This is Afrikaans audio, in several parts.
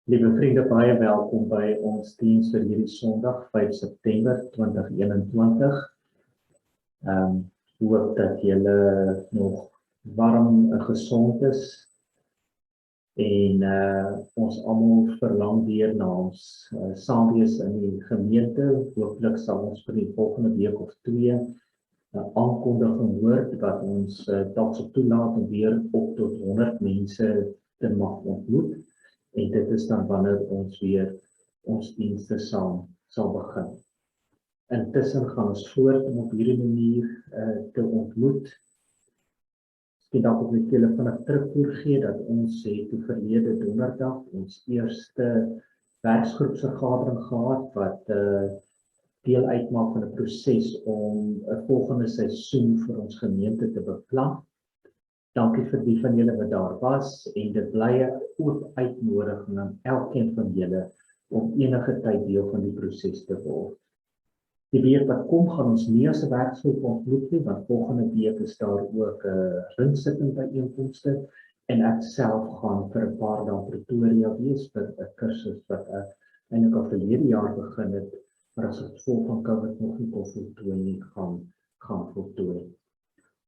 Liewe vriende, baie welkom by ons diens vir hierdie Sondag, 5 September 2021. Hoop dat julle nog warm en gesond is en ons almal verlang weer na ons saam wees in die gemeente. Hooplik sal ons vir die volgende week of 2 aankondiging hoor wat ons dalk sal toelaat om weer op tot 100 mense te mag ontmoet. En dit is dan wanneer ons weer ons dienste saam sal begin. Intussen gaan ons voort om op hierdie manier te ontmoet. Miskien dalk op die telefoon 'n terugvoer gee dat ons het toe verlede donderdag ons eerste werksgroepsvergadering gehad wat deel uitmaak van 'n proses om 'n volgende seisoen vir ons gemeente te beplan. Dankie vir die van julle wat daar was en dit bly 'n oop uitnodiging aan elkeen van julle om enige tyd deel van die proses te word. Die week wat kom gaan ons nie as 'n werksgroep ontmoet nie, want volgende week is daar ook 'n rindsitting byeenkomste en ek self gaan vir 'n paar dae in Pretoria wees vir 'n kursus wat ek eintlik al verlede jaar begin het, maar as gevolg van COVID nog nie kon voltooi nie, gaan voltooi.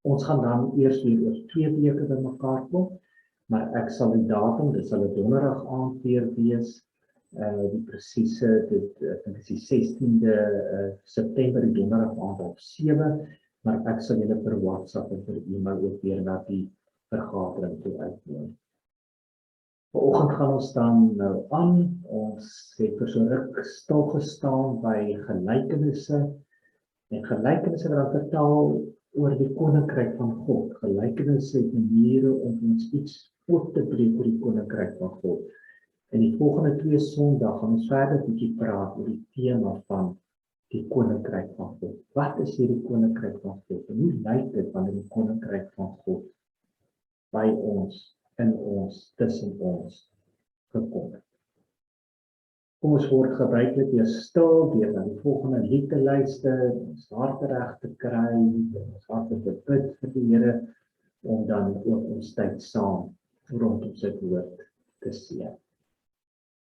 Ons gaan dan eers weer oor 2 weke by mekaar kom, maar ek sal die datum, dit sal 'n donderdag aand weer wees, die presiese, ek dink is die 16de September, die donderdag aand op 7, maar ek sal julle per WhatsApp en per e-mail ook weer na die vergadering toe uitnooi. Vanoggend gaan ons dan nou aan, ons het vir so ruk stil gestaan by gelykenisse, en gelykenisse wat dan vertel oor die koninkryk van God. Gelykenisse het maniere om ons iets oop te breek oor die koninkryk van God. En die volgende 2 Sondag gaan ons verder bietjie praat oor die tema van die koninkryk van God. Wat is hierdie koninkryk van God? En hoe lyk dit wanneer die koninkryk van God by ons, in ons, tussen ons gekom het? Kom ons word gebruiklik weer stil, deur na die volgende lied te luister, ons harte reg te kry, ons harte te bid vir die Here, om dan ook ons tyd saam rondom sy woord te seën.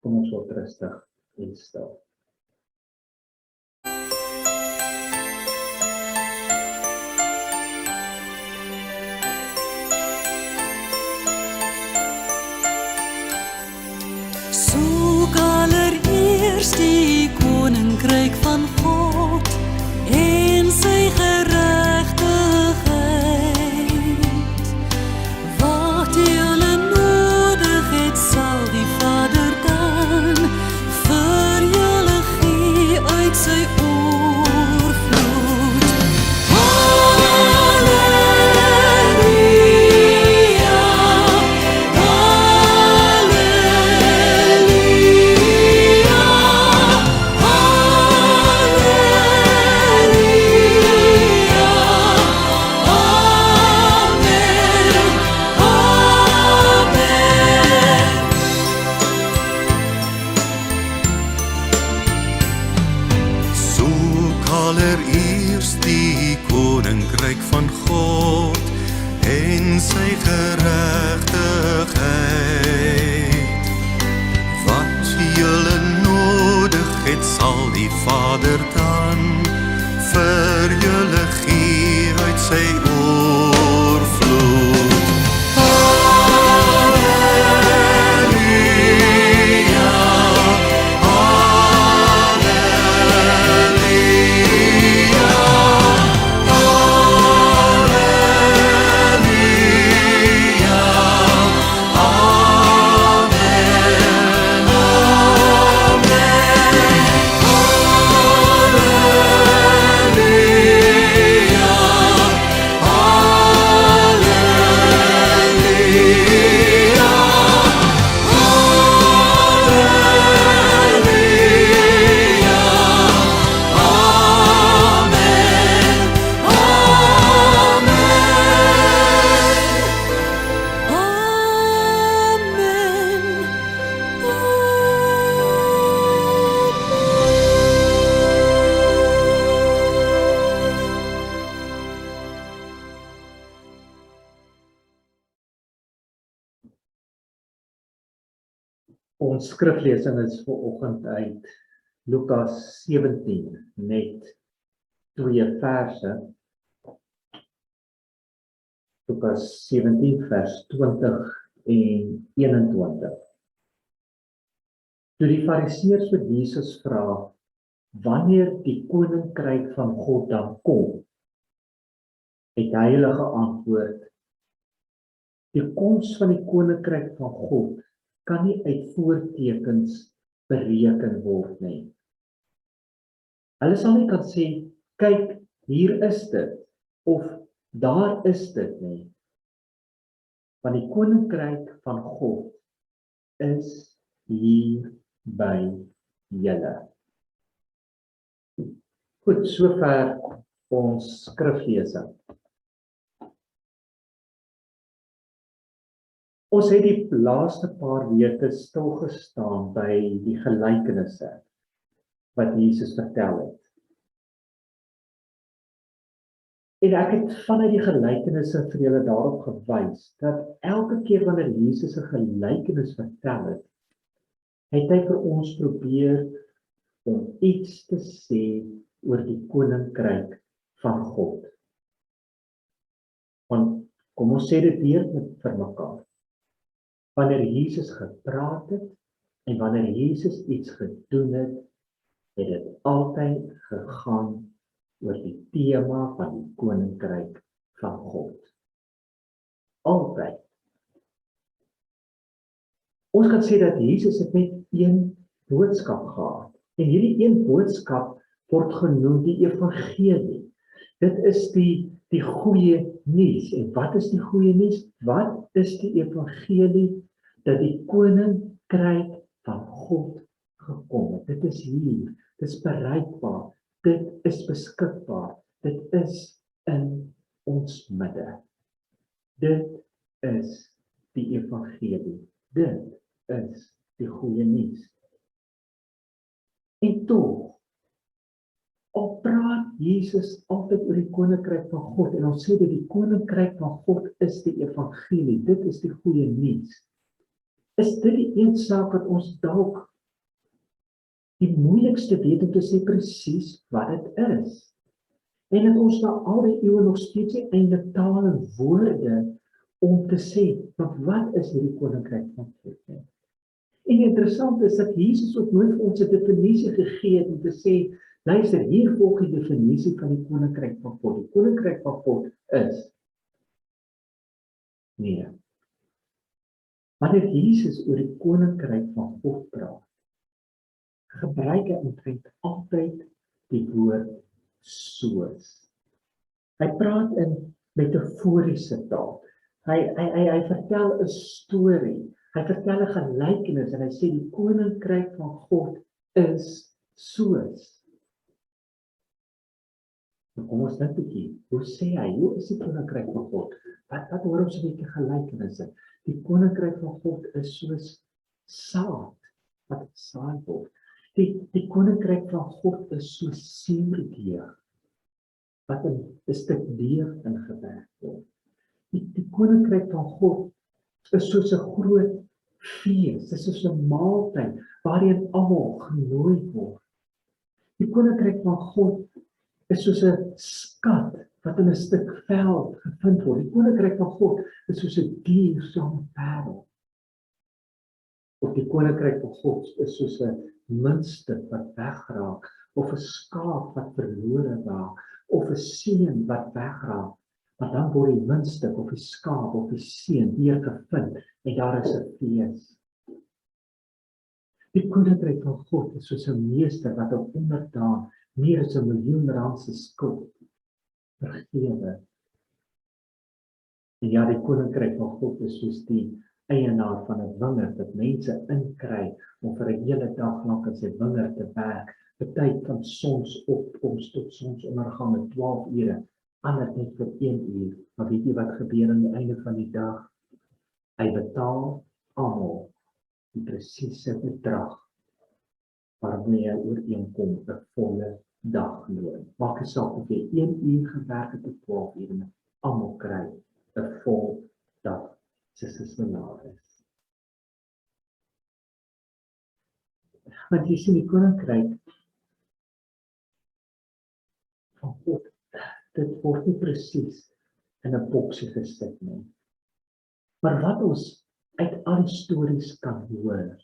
Kom ons word rustig en stil. Allereerst die koninkryk van God en sy geregtigheid. Wat julle nodig het, sal die Vader dan vir julle gee uit sy oorvloed. Allereerst die koninkryk van God en sy geregtigheid. Wat julle nodig het, sal die Vader dan vir julle gee uit sy oorvloed. Alleluia. Ons skriflesing is vanoggend uit Lukas 17, net 2 verse. Lukas 17 vers 20 en 21. Toe die Fariseërs vir Jesus vra, wanneer die koninkryk van God dan kom, het hy hulle geantwoord, die koms van die koninkryk van God kan nie uit voortekens bereken word nie. Hulle sal nie kan sê, kyk, hier is dit, of daar is dit nie. Want die koninkryk van God is hier by julle. Goed, sover ons skriflesing. Ons het die laaste paar weke stilgestaan by die gelykenisse wat Jesus vertel het. En ek het vanuit die gelykenisse vir julle daarop gewys, dat elke keer wanneer Jesus 'n gelykenis vertel het, het hy vir ons probeer om iets te sê oor die koninkryk van God. Want kom ons sê dit weer vir mekaar. Wanneer Jesus gepraat het en wanneer Jesus iets gedoen het, het dit altyd gegaan oor die tema van die koninkryk van God. Altyd. Ons kan sê dat Jesus het net een boodskap gehad. En hierdie een boodskap word genoem die evangelie. Dit is die goeie nuus. En wat is die goeie nuus? Wat is die evangelie? Dat die koninkryk van God gekom het. Dit is hier, dit is bereikbaar, dit is beskikbaar, dit is in ons midde. Dit is die evangelie, dit is die goeie nuus. En tog, al praat Jesus altyd oor die koninkryk van God, en ons sê dat die koninkryk van God is die evangelie, dit is die goeie nuus. Is dit die een saak wat ons dalk die moeilikste weet om te sê presies wat dit is. En dat ons na al die eeue nog steeds nie eintlik taal en woorde om te sê, maar wat is hierdie koninkryk van God? En interessant is dat Jesus ook nooit vir ons 'n definisie gegee het om te sê, luister, hier volg die definisie van die koninkryk van God. Die koninkryk van God is. Nee. Wanneer Jesus oor die koninkryk van God praat, gebruik hy omtrent altyd die woord soos. Hy praat in metaforiese taal. Hy vertel 'n storie. Hy vertel 'n gelykenis en hy sê die koninkryk van God is soos. Nou kom ons dink 'n bietjie. Hoe sê hy? Hoe is die koninkryk van God? Wat hoor ons 'n bietjie gelykenisse? Die koninkryk van God is soos saad wat gesaai word. Die koninkryk van God is soos suurdeeg wat in 'n stuk deeg ingewerk word. Die koninkryk van God is soos 'n groot fees, dit is soos 'n maaltyd waarin almal genooi word. Die koninkryk van God is soos 'n skat wat in 'n stuk veld gevind word. Die koninkryk van God is soos 'n diersame parel. Of die koninkryk van God is soos 'n muntstuk wat wegraak, of 'n skaap wat verlore raak, of 'n seun wat wegraak. Maar dan word die muntstuk of die skaap of die seun weer gevind en daar is 'n fees. Die koninkryk van God is soos 'n meester wat 'n onderdaan meer as 1 miljoen rand se skuld vergewe. En ja, die koninkryk van God is soos die eienaar van 'n wingerd wat mense inkry om vir 'n hele dag lank in sy wingerd te werk. Party van sonsopkoms tot sonsondergang 12 ure, ander net vir 1 uur. Maar weet jy wat gebeur aan die einde van die dag? Hy betaal almal die presiese bedrag waarmee hy ooreenkom 'n volle dagloon. Maak nie saak of jy 1 uur gewerk het of 12 ure, almal kry 'n vol dag se salaris. Want jy sien die koninkryk van God, dit word nie presies in 'n boksie gesit nie. Maar wat ons uit al die stories kan hoor,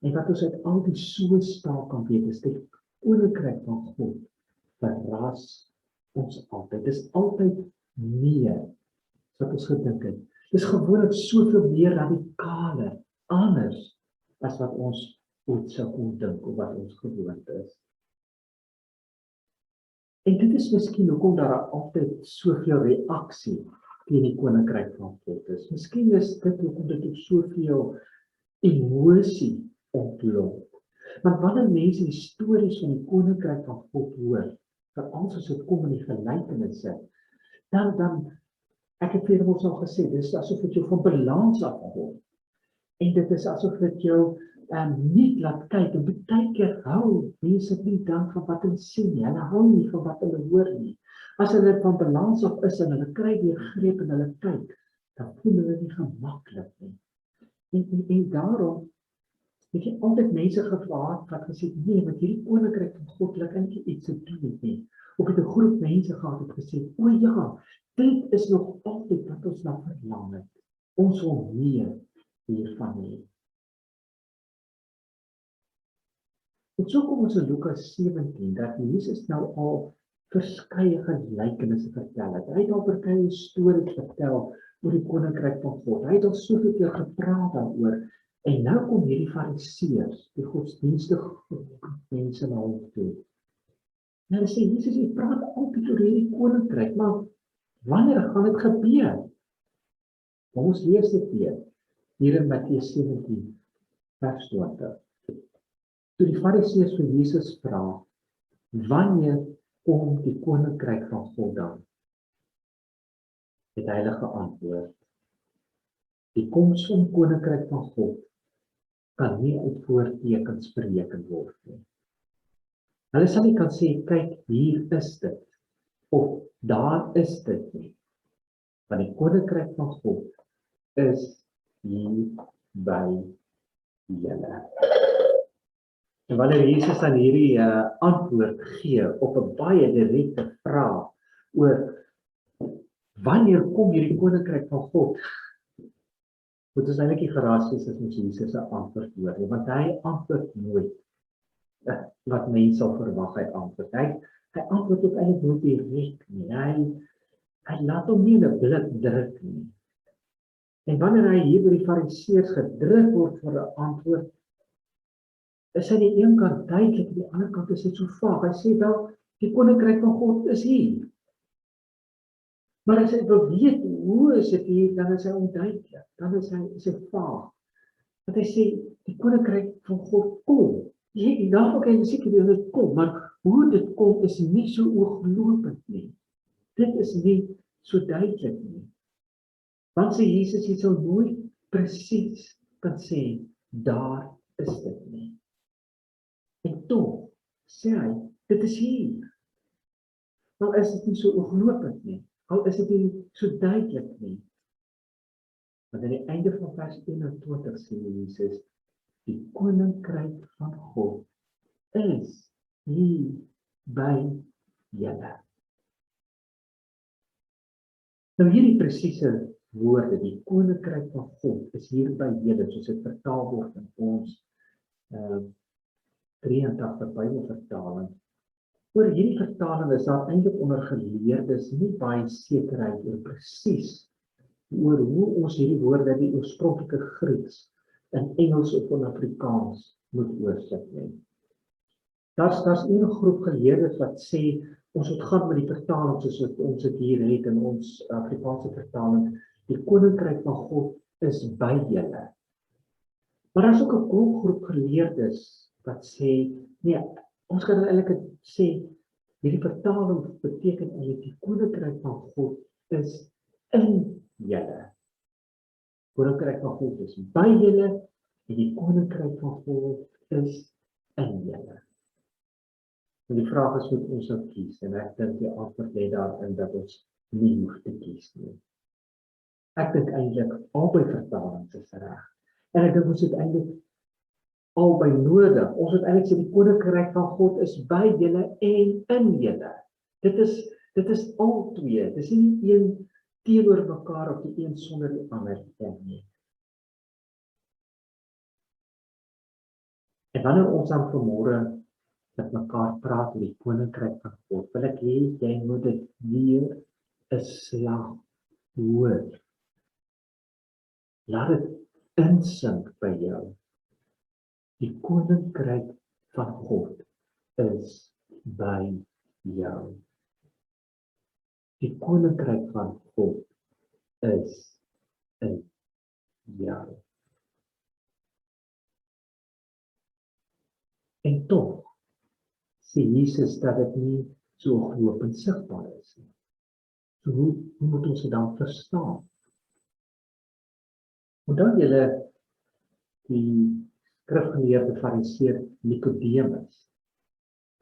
en wat ons uit al die soestaal kan weet, is die koninkryk van God verras ons altyd. Dit is altyd meer wat ons gedink het. Dit is gewoonlik soveel meer radikale, anders as wat ons ooit sou kon dink of wat ons gewoond is. En dit is miskien hoekom daar altyd soveel reaksie teen die koninkryk van God is. Miskien is dit hoekom dit ook soveel emosie ontlok. Want wanneer mense die stories van die koninkryk van God hoor, veral as dit kom in die gelykenisse, dan ek het vir ons al gesê, dit is asof dit jou van balans afkom. En dit is asof dit jou nie laat kyk, en baie keer hou mense nie dan van wat hulle sien nie, hulle hou nie van wat hulle hoor nie. As hulle van balans af is en hulle kry weer greep en hulle kyk, dan voel hulle nie gemaklik nie. En daarom het jy altyd mense gevra wat gesê, nee, want hierdie koninkryk van God lyk eintlik iets te doen nie. Of het 'n groep mense gehad het gesê, o ja, dit is nog altyd wat ons na verlang het. Ons wil meer hiervan hê. En so kom ons in Lukas 17, dat Jesus nou al verskeie gelykenisse vertel het. Hy het al verskeie stories vertel oor die koninkryk van God. Hy het al soveel keer gepraat daaroor. En nou kom hierdie fariseërs, die godsdienstige mense na hom toe. En hulle sê, Jesus, jy praat altyd oor hierdie koninkryk, maar wanneer gaan dit gebeur? Ons lees dit weer, hier in Matteus 17, vers 20. Toe die fariseërs vir Jesus vra, wanneer kom die koninkryk van God dan? Het hy hulle geantwoord, die koms van die koninkryk van God kan nie uit voortekens bereken word nie. Hulle sal nie kan sê, kyk, hier is dit, of daar is dit nie. Want die koninkryk van God is hier by julle. En wanneer Jesus aan hierdie antwoord gee op 'n baie direkte vraag oor wanneer kom hierdie koninkryk van God, moet ons eintlik nie verras wees as ons Jesus se antwoord hoor, want hy antwoord nooit wat mense sal verwag hy antwoord. Hy antwoord ook eintlik nooit direk nie. Hy laat hom nie in 'n blik druk nie. En wanneer hy hier by die fariseërs gedruk word vir 'n antwoord, is hy aan die een kant duidelik, aan die ander kant is dit so vaag. Hy sê wel, die koninkryk van God is hier. Maar as hy wil weet hoe is dit hier, dan is hy onduidelik, dan is hy vaag. Want hy sê, die koninkryk van God kom. Daarvoor kan jy seker weet dit kom, maar hoe dit kom is nie so ooglopend nie. Dit is nie so duidelik nie. Want sê Jesus, jy sou nooit presies kan sê, daar is dit nie. En tog sê hy, dit is hier. Al is dit nie so ooglopend nie, al is dit nie so duidelik nie. Want aan die einde van vers 21 sê Jesus, die koninkryk van God is hier by julle. Nou hierdie presiese woorde, die koninkryk van God is hier by julle, soos dit vertaal word in ons 83 Bybelvertaling. Oor hierdie vertaling is daar eintlik onder geleerdes nie baie sekerheid oor presies oor hoe ons hierdie woorde in die oorspronklike Grieks in Engels of in Afrikaans moet oorsit nie. Daar's een groep geleerdes wat sê ons moet gaan met die vertaling soos wat ons dit hier het in ons Afrikaanse vertaling. Die koninkryk van God is by julle. Maar daar's ook 'n groep geleerdes wat sê nee, ons kan eintlik sê hierdie vertaling beteken eintlik die koninkryk van God is in julle. Koninkryk van God is by julle en die koninkryk van God is in julle. En die vraag is, moet ons nou kies? En ek dink die antwoord lê daarin dat ons nie hoef te kies nie. Ek dink eintlik albei vertalings is reg. En ek dink ons het eintlik albei nodig. Ons het eintlik sê die koninkryk van God is by julle en in julle. Dit is al twee. Dit is nie een teenoor mekaar of die een sonder die ander nie. En wanneer ons dan vanmôre met mekaar praat oor die koninkryk van God, wil ek hê jy moet dit weer 'n slag hoor. Laat dit insink by jou. Die koninkryk van God is by jou. Die koninkryk van God is in jou. En tog sê Jesus dat dit nie so oopend sigbaar is nie. So hoe moet ons dit dan verstaan? Onthou julle die skrifgeleerde fariseer Nikodemus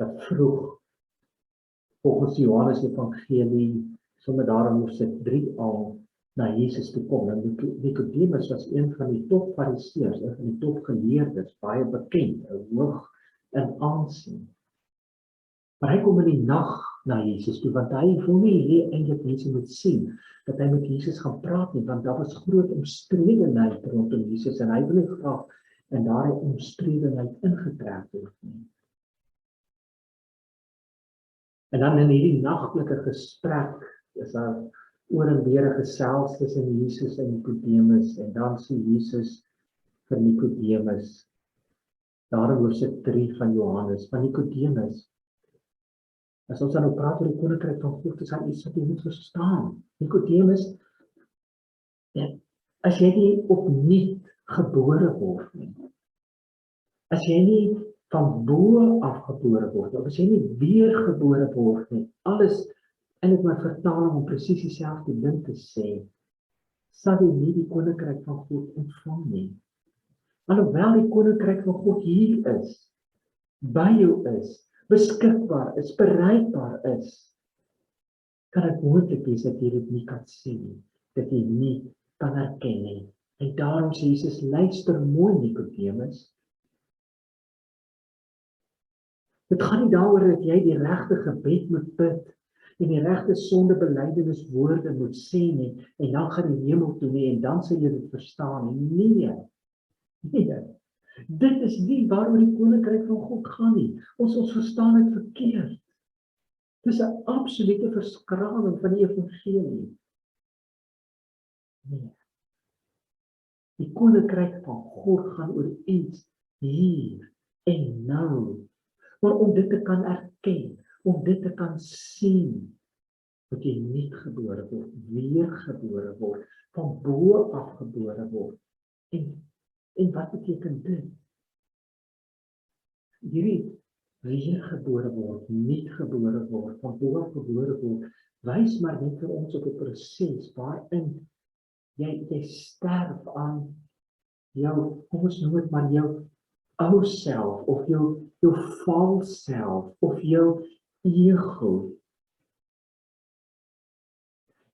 wat vroeg volgens Johannes Evangelie sommer daar in hoofstuk 3 al na Jesus toe kom. En Nikodemus was een van die top fariseërs, een van die top geleerdes, baie bekend, hoog in aansien. Maar hy kom in die nag na Jesus toe, want hy wil nie eintlik mense moet sien dat hy met Jesus gaan praat nie, want daar was groot omstredenheid rondom Jesus en hy wil nie graag in daardie omstredenheid ingetrek word nie. En dan in hierdie naglike gesprek is daar oor en weer 'n gesels tussen Jesus en Nikodemus en dan sê Jesus vir Nikodemus, daar in hoofstuk 3 van Johannes, van Nikodemus, as ons dan nou praat oor die koninkryk van God, is daar iets wat jy moet verstaan. Nikodemus, as jy nie opnuut gebore word nie, as jy nie van bo af gebore word, of as jy nie weergebore word nie, alles in my vertaling om presies dieselfde ding te sê, sal jy nie die koninkryk van God ontvang nie. Alhoewel die koninkryk van God hier is, by jou is, beskikbaar is, bereikbaar is, kan dit moontlik wees dat jy dit nie kan sien, dat jy nie kan herken nie. En daarom sê Jesus, luister mooi Nikodemus. Dit gaan nie daaroor dat jy die regte gebed moet bid en die regte sondebelydeniswoorde moet sê nie, en dan gaan die hemel toe nie, en dan sal jy dit verstaan nie. Nee. Dit is nie waaroor die koninkryk van God gaan nie. Ons verstaan dit verkeerd. Dit is 'n absolute verskrawing van die evangelie. Nee. Die koninkryk van God gaan oor iets hier en nou. Maar om dit te kan erken, om dit te kan sien, moet jy nuut gebore word, weergebore word, van bo af gebore word. En wat beteken dit? Hierdie weergebore word, nuut gebore word, van bo af gebore word, wys maar net vir ons op 'n proses waarin jy sterf aan jou, kom ons noem dit maar jou ou self, of jou vals self, of jou ego.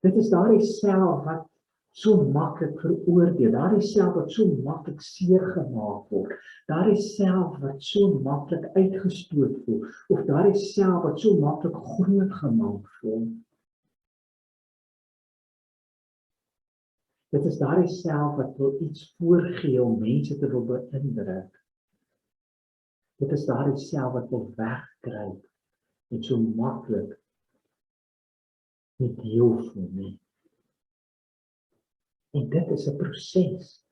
Dit is daardie self wat so maklik veroordeel, daardie self wat so maklik seer gemaak word, daardie self wat so maklik uitgestoot word, of daardie self wat so maklik groot gemaak word. Dit is daardie self wat wil iets voorgee om mense te wil beïndruk. Dit is daardie self wat wil wegkruip en so maklik nie deel voel nie. En dit is 'n proses.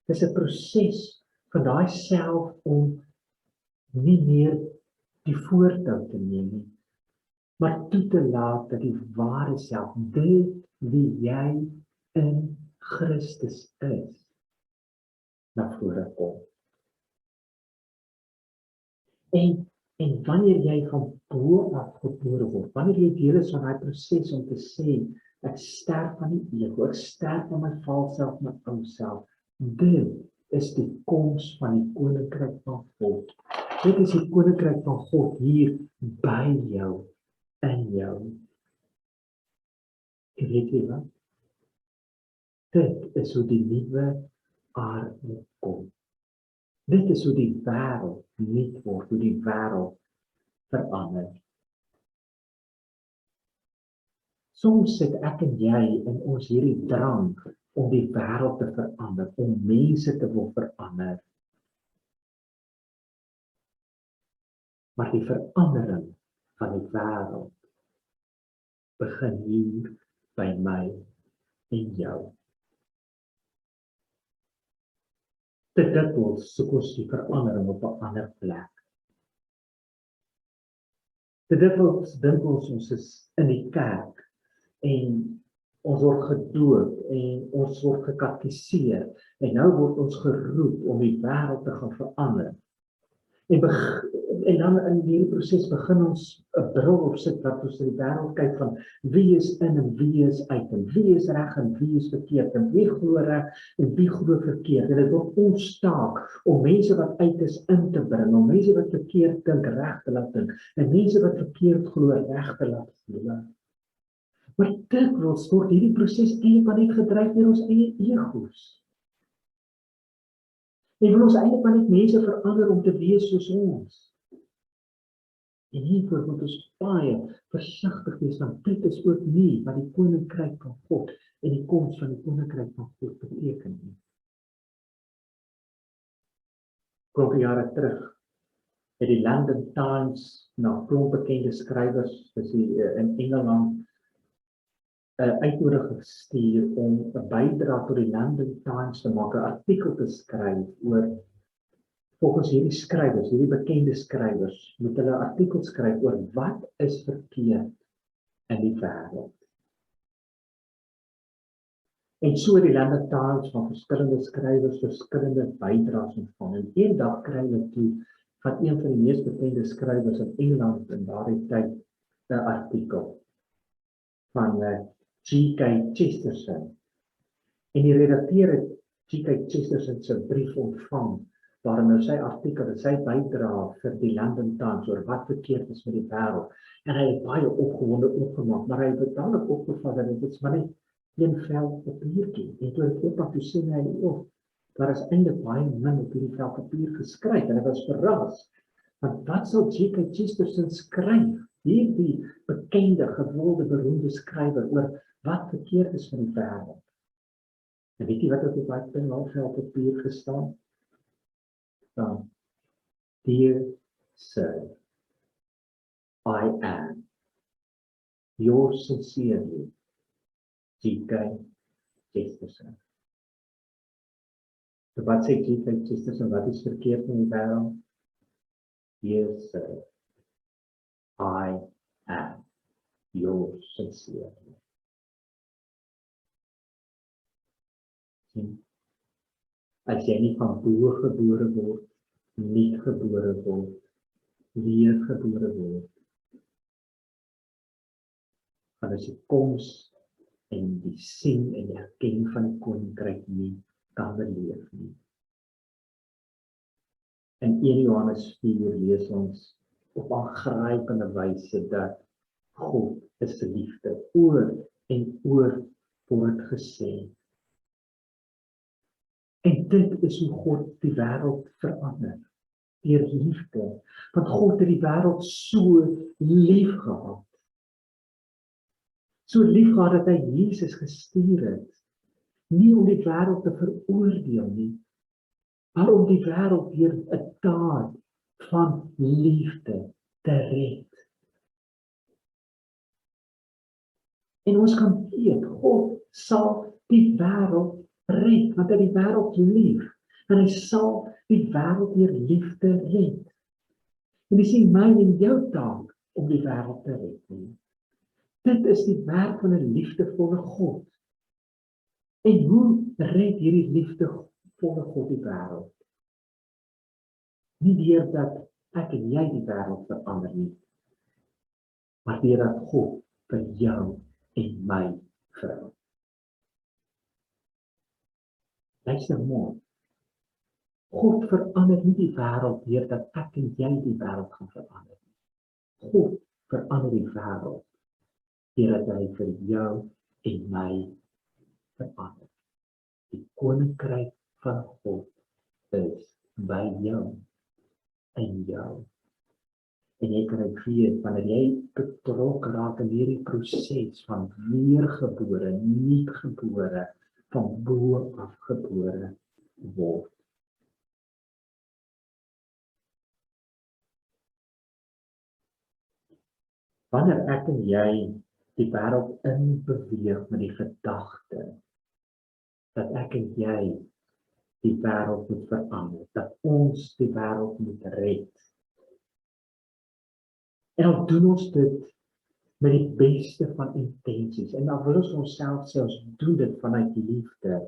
Dit is 'n proses van daai self om nie meer die voortou te neem nie, maar toe te laat dat die ware self, dit wie jy in Christus is, na vore kom. En wanneer jy van bo af gebore word, wanneer jy deel is van daai proses om te sê, ek sterf van die ego, ek sterf van my vals self, my ou self, dit is die koms van die koninkryk van God. Dit is die koninkryk van God hier by jou, in jou. En weet jy wat? Dit is hoe die nuwe aarde kom. Dit is hoe die wêreld nuut word, hoe die wêreld verander. Soms sit ek en jy in ons hierdie drang om die wêreld te verander, om mense te wil verander. Maar die verandering van die wêreld begin hier by my en jou. Te dikwels soek ons die verandering op 'n ander plek. Te dikwels dink ons is in die kerk en ons word gedoop en ons word gekatekiseer en nou word ons geroep om die wêreld te gaan verander. En dan in hierdie proses begin ons 'n bril opsit wat ons in die wêreld kyk van wie is in en wie is uit en wie is reg en wie is verkeerd en wie glo reg en wie glo verkeerd. En dit word ons taak om mense wat uit is in te bring, om mense wat verkeerd dink reg te laat dink en mense wat verkeerd glo reg te laat glo. Maar dikwels word hierdie proses eintlik maar net gedryf deur ons eie egos. En wil ons eintlik maar net mense verander om te wees soos ons. En hiervoor moet ons baie versigtig wees, want dit is ook nie wat die koninkryk van God en die koms van die koninkryk van God beteken nie. Klompe jare terug het die London Times na klomp bekende skrywers in Engeland 'n uitnodiging gestuur om 'n bydrae tot die London Times te maak, 'n artikel te skryf oor, volgens hierdie skrywers, hierdie bekende skrywers, moet hulle 'n artikel skryf oor wat is verkeerd in die wêreld. En so die London Times van verskillende skrywers, verskillende bydraes ontvang. En eendag kry hulle toe van een van die mees bekende skrywers in Engeland in daardie tyd 'n artikel van G.K. Chesterton. En die redakteur het G.K. Chesterton se brief ontvang, waarin nou sy artikel en sy bydra vir die London Times oor wat verkeerd is met die wêreld. En hy het baie opgewonde opgemaak, maar hy het dadelik opgevat dat dit is maar net een vel papiertjie. En toe het opa toe sê hy, daar is eintlik baie min op hierdie vel papier geskryf, en hy was verras. Want wat sal G.K. Chesterton skryf? Hierdie bekende, gewilde, beroemde skrywer oor wat verkeerd is van die wêreld. En weet jy wat op die vel papier gestaan? Dan, Dear Sir, I am yours sincerely, G.K. Chesterton. So wat sê G.K. Chesterton, wat is verkeerd in die wêreld? Dear Sir, I am yours sincerely. As jy nie van bo gebore word, nie gebore word, weer gebore word, gaan as jy koms en die sien en die erken van die koninkryk nie kan beleef nie. In 1 Johannes 4 lees ons op aangrypende wyse dat God is liefde. Oor en oor word gesê. En dit is hoe God die wêreld verander, deur liefde. Want God het die wêreld so lief gehad. So lief gehad dat hy Jesus gestuur het, nie om die wêreld te veroordeel nie, maar om die wêreld deur 'n daad van liefde te red. En ons kan weet, God sal die wêreld red, want hy die wêreld lief, en hy sal die wêreld deur liefde red. En dis nie my en jou taak om die wêreld te red nie. Dit is die werk van 'n liefdevolle God. En hoe red hierdie liefdevolle God die wêreld? Nie deurdat ek en jy die wêreld verander nie, maar deurdat God vir jou en my verander. Luister mooi. God verander nie die wêreld deurdat ek en jy die wêreld gaan verander nie. God verander die wêreld deurdat hy vir jou en my verander. Die koninkryk van God is by jou, in jou. En jy kan dit weet, wanneer jy betrokke raak in hierdie proses van weergebore, nuutgebore, van bo af gebore word. Wanneer ek en jy die wêreld inbeweeg met die gedagte dat ek en jy die wêreld moet verander, dat ons die wêreld moet red. En dan doen ons dit met die beste van intensies, en dan wil ons onsself sê, ons doen dit vanuit liefde.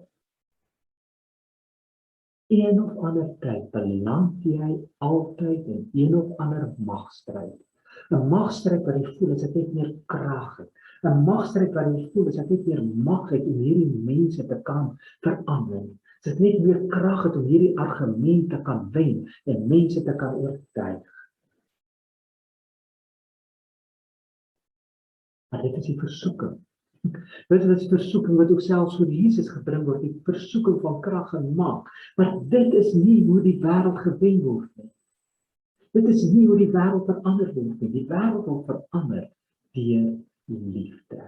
Een of ander tyd beland jy altyd in een of ander magstryd. 'n Magstryd wat jy voel as ek net meer krag het. 'n Magstryd wat jy voel as ek net meer mag het om hierdie mense te kan verander. As ek net meer krag het om hierdie argument te kan wen en mense te kan oortuig. Maar dit is die versoeking. Weet jy, dit is versoeking wat ook selfs voor Jesus gebring word, die versoeking van krag en mag. Maar dit is nie hoe die wêreld gewen word nie. Dit is nie hoe die wêreld verander word nie. Die wêreld word verander deur liefde.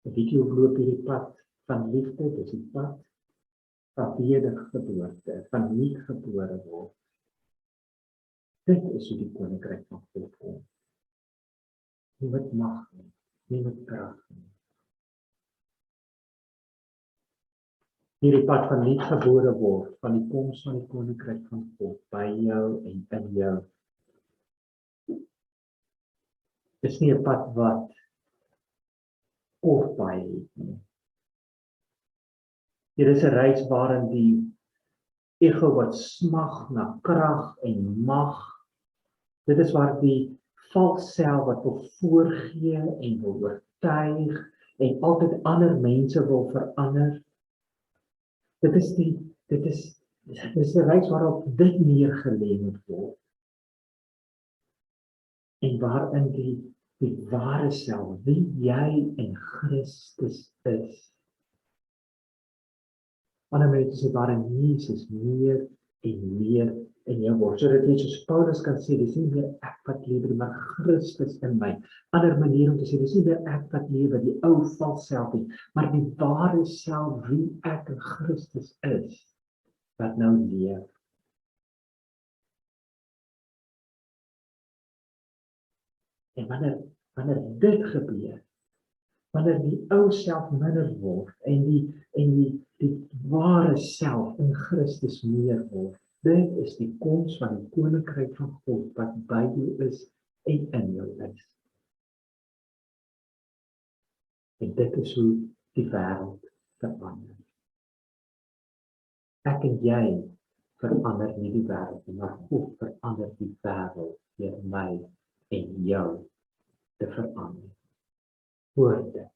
Weet jy hoe loop hierdie pad van liefde? Dis die pad van wedergeboorte, van nuutgebore word. Dit is hoe die koninkryk van God kom. Nie met mag nie, nie met krag nie. Hierdie pad van nuutgebore word, van die koms van die koninkryk van God, by jou en in jou. Dis nie 'n pad wat of baie het nie. Hier is 'n reis waarin die ego wat smag na krag en mag, dit is waar die vals self wat wil voorgee en wil oortuig en altyd ander mense wil verander. Dit is 'n reis waarop dit neergelê moet word. En waarin die ware self, wie jy in Christus is. Ander mense sê waarin Jesus meer en meer in jou word. Sodat jy soos Paulus kan sê, dis nie meer ek wat lewe, maar Christus in my. Ander manier om te sê, dis nie meer ek wat lewe, die ou vals self nie, maar die ware self, wie ek in Christus is, wat nou leef. En wanneer dit gebeur, wanneer die ou self minder word en die ware self in Christus meer word, dit is die koms van die koninkryk van God wat by jou is en in jou is. En dit is hoe die wêreld verander. Ek en jy verander nie die wêreld nie, maar God verander die wêreld deur my en jou te verander. Hoor dit.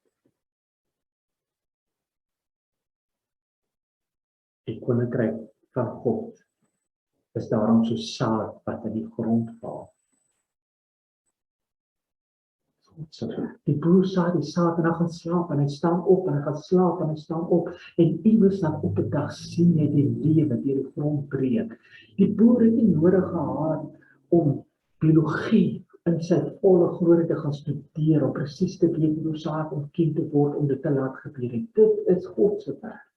Die koninkryk van God is daarom so saad wat in die grond val. Die boer saai die saad en hy gaan slaap en hy staan op en hy gaan slaap en hy staan op en iewers dan op 'n dag sien jy die lewe deur die grond breek. Die boer het nie nodig gehad om biologie in sy volle grootte te gaan studeer om presies te weet hoe saad ontkiem te word om dit te laat gebeur. Dit is God se werk.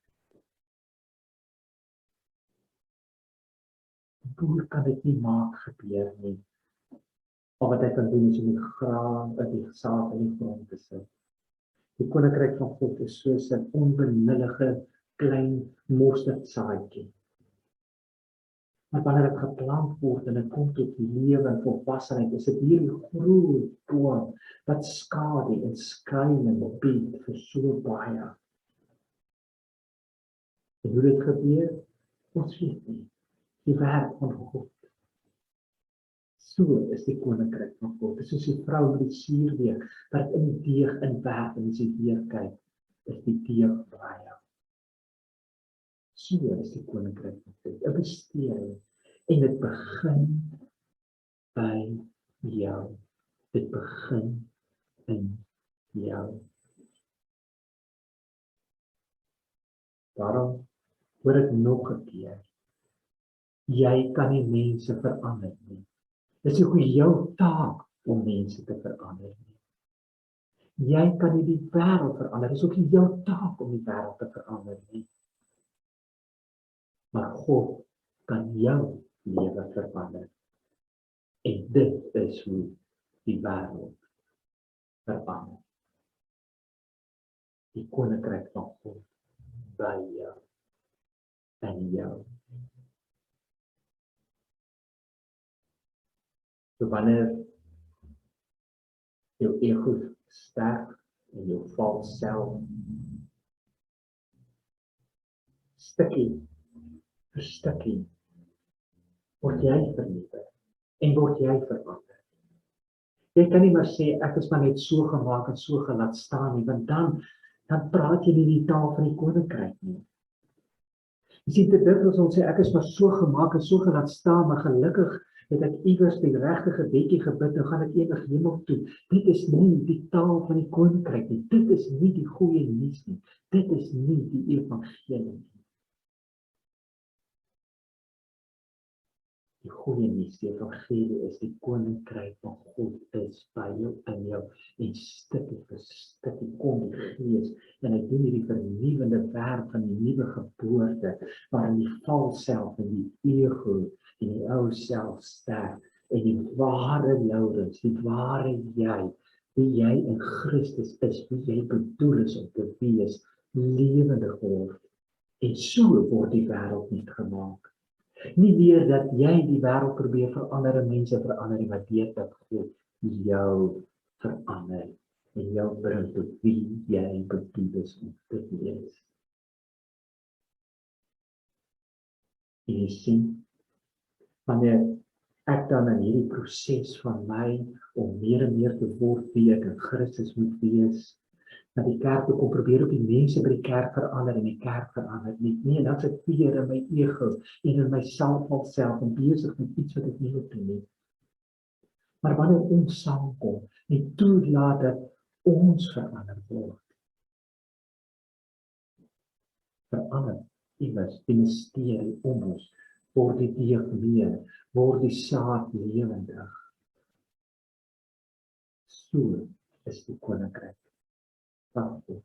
Die boer kan dit nie maak gebeur nie. Al wat hy kan doen is om die graan uit die saad in die grond te sit. Die koninkryk van God is soos 'n onbenullige klein mosterdsaadjie. Maar wanneer dit geplant word en dit kom tot lewe en volwassenheid, is dit hierdie groot boom wat skadu en skuilings bied vir so baie. En hoe dit gebeur, ons weet nie. Die werk van God. So is die koninkryk van God. Dit is soos die vrou met die suurdeeg, wat in die deeg inwerk en as jy weer kyk, is die deeg baie. So is die koninkryk van God. 'n besteding. En dit begin by jou. Dit begin in jou. Daarom hoor ek nog 'n keer. Jy kan nie mense verander nie. Dit is ook jou taak om mense te verander nie. Jy kan nie die wêreld verander. Dit is ook jou taak om die wêreld te verander nie. Maar God kan jou lewe verander. En dit is hoe die wêreld verander. Die koninkryk van God by jou en jou. So wanneer jou ego sterk en jou vals self stukkie vir stukkie word jy vernietig en word jy verander. Jy kan nie maar sê ek is maar net so gemaak en so gelaat staan nie, want dan praat jy nie die taal van die koninkryk nie. Jy sien dit dikwels ons sê ek is maar so gemaak en so gelaat staan, maar gelukkig het ek iewers die regte gebedjie gebid en gaan ek eendag hemel toe. Dit is nie die taal van die koninkryk nie. Dit is nie die goeie nuus nie. Dit is nie die evangelie nie. Die goeie nuus, die evangelie is die koninkryk van God is by jou in jou en stukkie vir stukkie kom die Gees en hy doen hierdie vernuwende werk van die nuwe geboorte waarin die vals self en die ego en die ou self sterk en die ware Laurens, die ware jy, wie jy in Christus is, wie jy bedoel is om te wees, lewendig word. En so word die wêreld nie gemaak. Nie weer dat jy die wêreld probeer verander en mense verander, maar weet dat God jou verander en jou bring tot wie jy bedoel is om te wees. En jy sien, wanneer ek dan in hierdie proses van my om meer en meer te word wie ek in Christus moet wees, na die kerk toe kom probeer op die mense by die kerk verander en die kerk verander nie. Nee, dat is ek weer in my ego en in myself alself en besig met iets wat ek nie wil doen nie. Maar wanneer ons saamkom en toelaat dat ons verander word, verander immers die misterie om ons, word die deeg meer, word die saad lewendig. So is die koninkryk van God.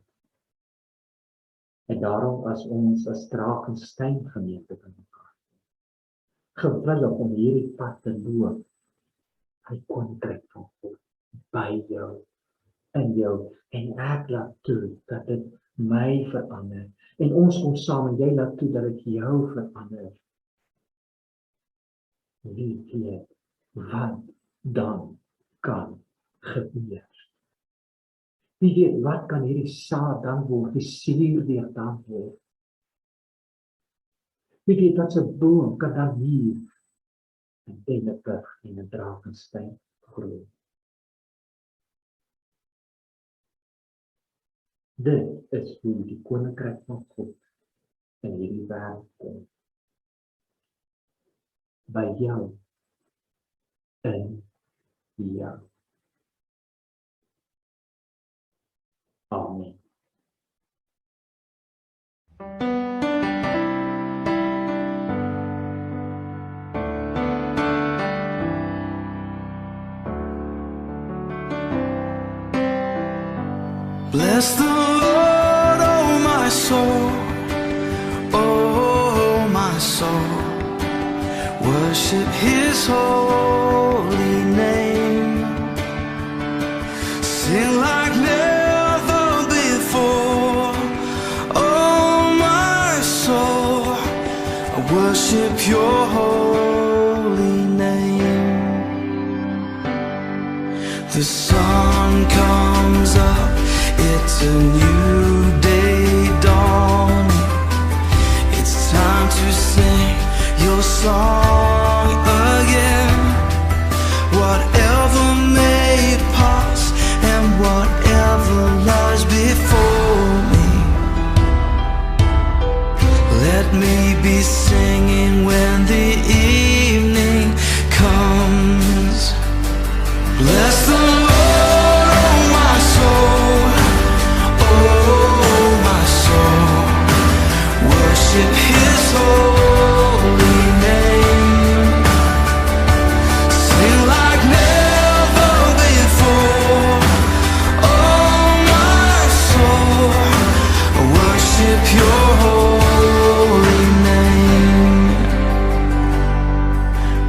En daarom as ons as Drakensberg gemeente van mekaar, gewillig om hierdie pad te loop, hy koninkryk van God by jou, in jou, en ek laat toe dat dit my verander, en ons kom saam en jy laat toe dat dit jou verander. Wie weet wat dan kan gebeur? Wie weet wat kan hierdie saad dan word, die suurdeeg dan word? Wie weet wat 'n boom kan dan hier in Denneberg en 'n Drakensberg groei? Dit is hoe die koninkryk van God in hierdie wêreld kom. By jou, in jou. Amen. Bless the Lord, oh my soul, oh my soul. Worship His holy name. Sing like never before, oh my soul. I worship Your holy name. The sun comes up, it's a new day dawning. It's time to sing Your song again. Whatever may pass and whatever lies before me, let me be singing when the evening comes. Bless the Lord, oh my soul, oh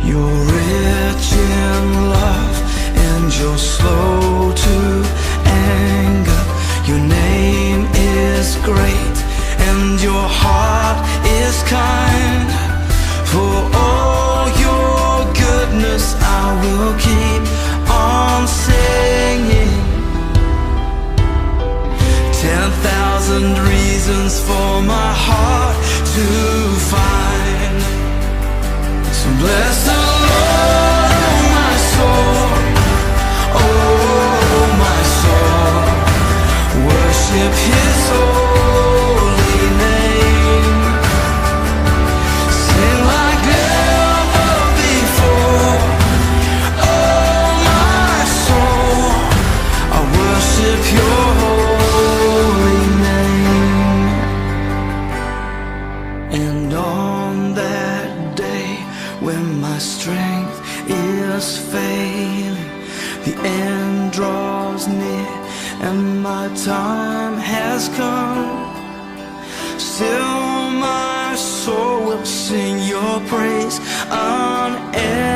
You're rich in love and you're slow to anger. Your name is great and your heart is kind. For all your goodness I will keep on singing. 10,000 reasons for my heart to find. So bless the Lord, oh my soul, oh my soul. Worship His holy name. Sing like never before. Oh my soul, I worship Your holy name. And on that day when my strength is failing, the end draws near and my time has come, still my soul will sing Your praise unerring.